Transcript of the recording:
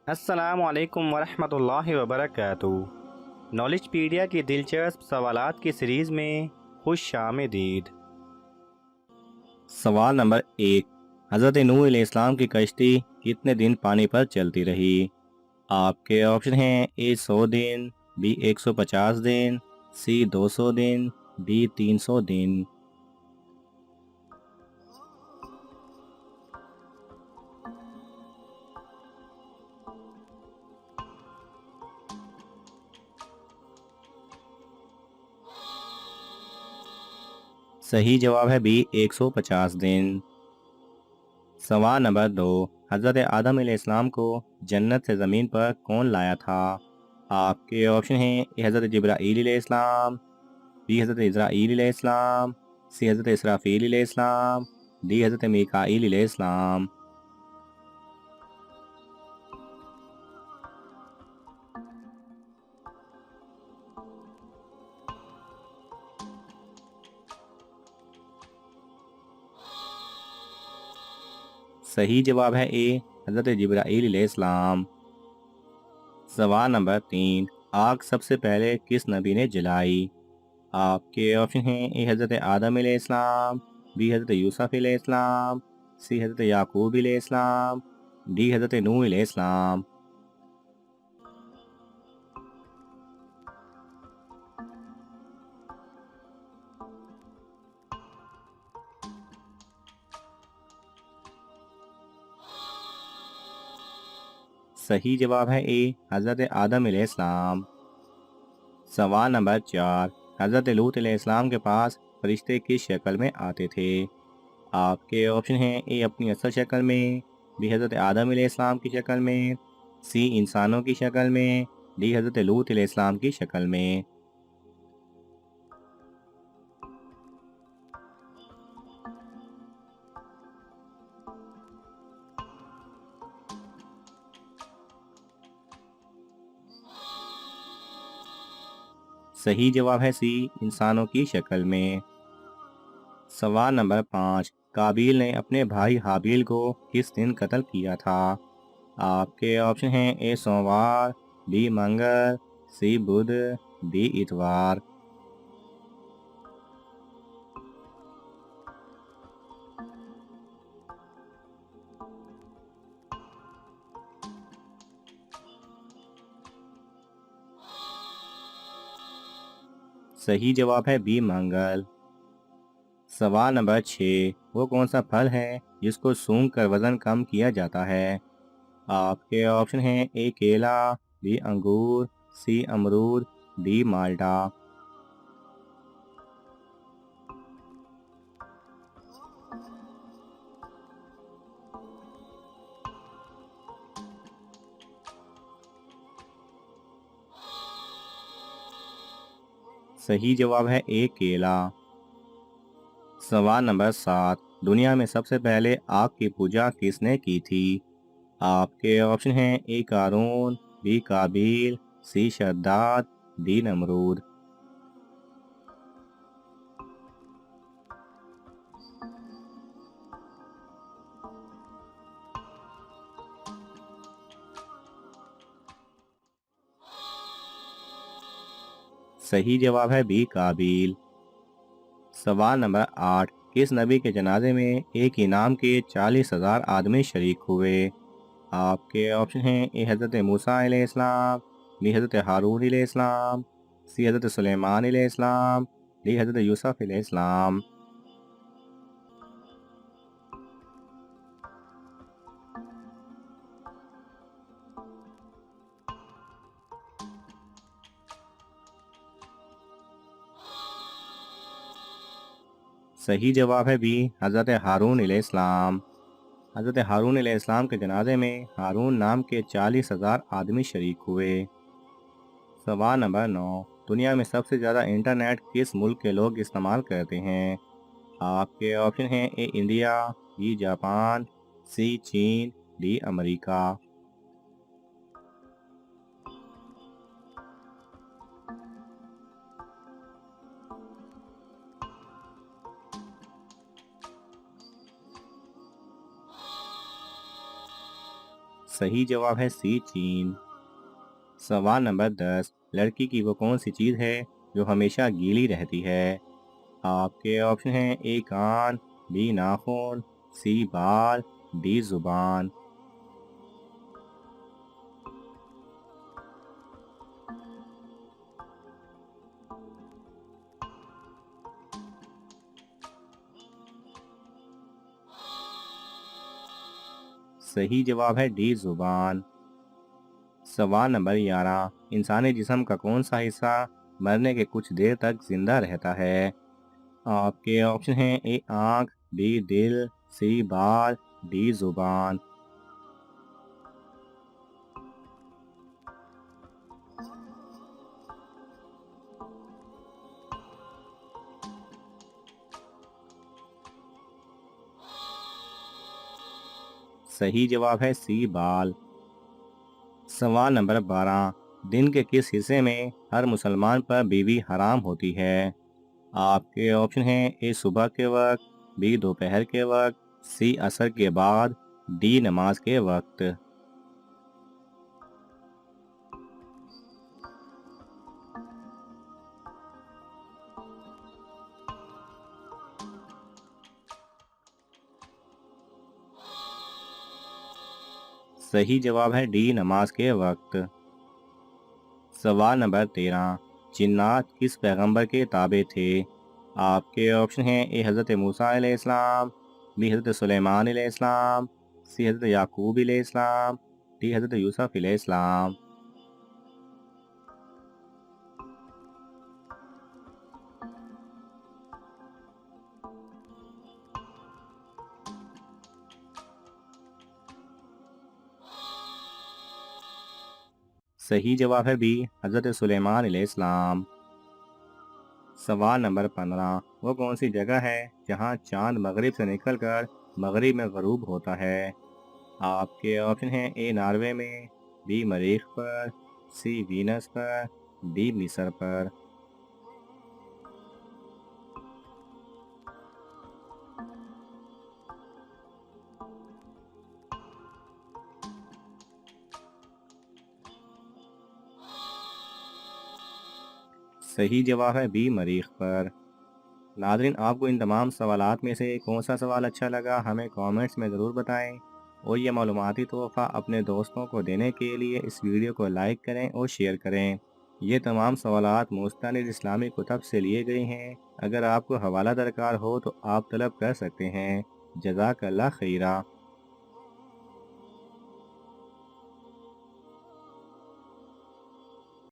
अस्सलाम वालेकुम वरहमतुल्लाहि वबरकातुहू। नॉलेजपीडिया की दिलचस्प सवालात की सीरीज़ में खुश आमदीद। सवाल नंबर 1। हज़रत नूह अलैहिस्सलाम की कश्ती कितने दिन पानी पर चलती रही? आपके ऑप्शन हैं: ए 100 दिन, बी 150 दिन, सी 200 दिन, डी 300 दिन। सही जवाब है बी 150 दिन। सवाल नंबर 2। हज़रत आदम अलैहिस्सलाम को जन्नत से ज़मीन पर कौन लाया था? आपके ऑप्शन हैं: ए हज़रत जिब्राईल अलैहिस्सलाम, बी हज़रत इज़राईल अलैहिस्सलाम, सी हज़रत इसराफील अलैहिस्सलाम, डी हज़रत मीकाईल अलैहिस्सलाम। सही जवाब है ए हज़रत जिब्राईल अलैहिस्सलाम। सवाल नंबर 3। आग सबसे पहले किस नबी ने जलाई? आपके ऑप्शन हैं: ए हज़रत आदम अलैहिस्सलाम, बी हज़रत यूसुफ अलैहिस्सलाम, सी हज़रत याकूब अलैहिस्सलाम, डी हज़रत नूह अलैहिस्सलाम। सही जवाब है ए हज़रत आदम अलैहिस्सलाम। सवाल नंबर 4। हज़रत लूत अलैहिस्सलाम के पास फरिश्ते किस शक्ल में आते थे? आपके ऑप्शन हैं: ए अपनी असल शक्ल में, बी हज़रत आदम अलैहिस्सलाम की शक्ल में, सी इंसानों की शक्ल में, डी हज़रत लूत अलैहिस्सलाम की शक्ल में। सही जवाब है सी इंसानों की शक्ल में। सवाल नंबर 5। काबिल ने अपने भाई हाबिल को किस दिन कत्ल किया था? आपके ऑप्शन हैं: ए सोमवार, बी मंगल, सी बुध, डी इतवार। सही जवाब है बी मंगल। सवाल नंबर 6। वो कौन सा फल है जिसको सूंघ कर वजन कम किया जाता है? आपके ऑप्शन हैं: ए केला, बी अंगूर, सी अमरूद, डी माल्टा। सही जवाब है ए केला। सवाल नंबर 7। दुनिया में सबसे पहले आग की पूजा किसने की थी? आपके ऑप्शन हैं: ए कारून, बी काबिल, सी शद्दाद, डी नमरूद। सही जवाब है बी काबिल। सवाल नंबर 8। किस नबी के जनाजे में एक इनाम के 40,000 आदमी शरीक हुए? आपके ऑप्शन हैं: ए हज़रत मूसा अलैहिस्सलाम, बी हज़रत हारून अलैहिस्सलाम, सी हज़रत सुलेमान अलैहिस्सलाम, डी हज़रत यूसुफ अलैहिस्सलाम। सही जवाब है बी हज़रत हारून अलैहिस्सलाम। हज़रत हारून अलैहिस्सलाम के जनाजे में हारून नाम के 40,000 आदमी शरीक हुए। सवाल नंबर 9। दुनिया में सबसे ज़्यादा इंटरनेट किस मुल्क के लोग इस्तेमाल करते हैं? आपके ऑप्शन हैं: ए इंडिया, बी जापान, सी चीन, डी अमेरिका। सही जवाब है सी चीन। सवाल नंबर 10, लड़की की वो कौन सी चीज़ है जो हमेशा गीली रहती है? आपके ऑप्शन हैं ए कान, बी नाखून, सी बाल, डी जुबान। सही जवाब है डी जुबान। सवाल नंबर 11, इंसानी जिस्म का कौन सा हिस्सा मरने के कुछ देर तक जिंदा रहता है? आपके ऑप्शन हैं ए आँख, बी दिल, सी बाल, डी जुबान। सही जवाब है सी बाल। सवाल नंबर 12, दिन के किस हिस्से में हर मुसलमान पर बीवी हराम होती है? आपके ऑप्शन हैं ए सुबह के वक्त, बी दोपहर के वक्त, सी असर के बाद, डी नमाज के वक्त। सही जवाब है डी नमाज के वक्त। सवाल नंबर 13, जिन्नात किस पैगंबर के ताबे थे? आपके ऑप्शन हैं ए हज़रत मूसा अलैहिस्सलाम, बी हज़रत सुलेमान अलैहिस्सलाम, सी हज़रत याकूब अलैहिस्सलाम, डी हज़रत यूसुफ अलैहिस्सलाम। सही जवाब है बी हज़रत सुलेमान अलैहिस्सलाम। सवाल नंबर 15, वो कौन सी जगह है जहाँ चांद मगरिब से निकलकर मगरिब में गरूब होता है? आपके ऑप्शन हैं ए नॉर्वे में, बी मरीख पर, सी वीनस पर, डी मिस्र पर। सही जवाब है बी मरीख पर। नादरीन, आपको इन तमाम सवालात में से कौन सा सवाल अच्छा लगा हमें कमेंट्स में ज़रूर बताएं, और ये मालूमाती तोहफ़ा अपने दोस्तों को देने के लिए इस वीडियो को लाइक करें और शेयर करें। ये तमाम सवालात मुस्तनिद इस्लामी कुतब से लिए गए हैं। अगर आपको हवाला दरकार हो तो आप तलब कर सकते हैं। जज़ाकल्लाह खैरा।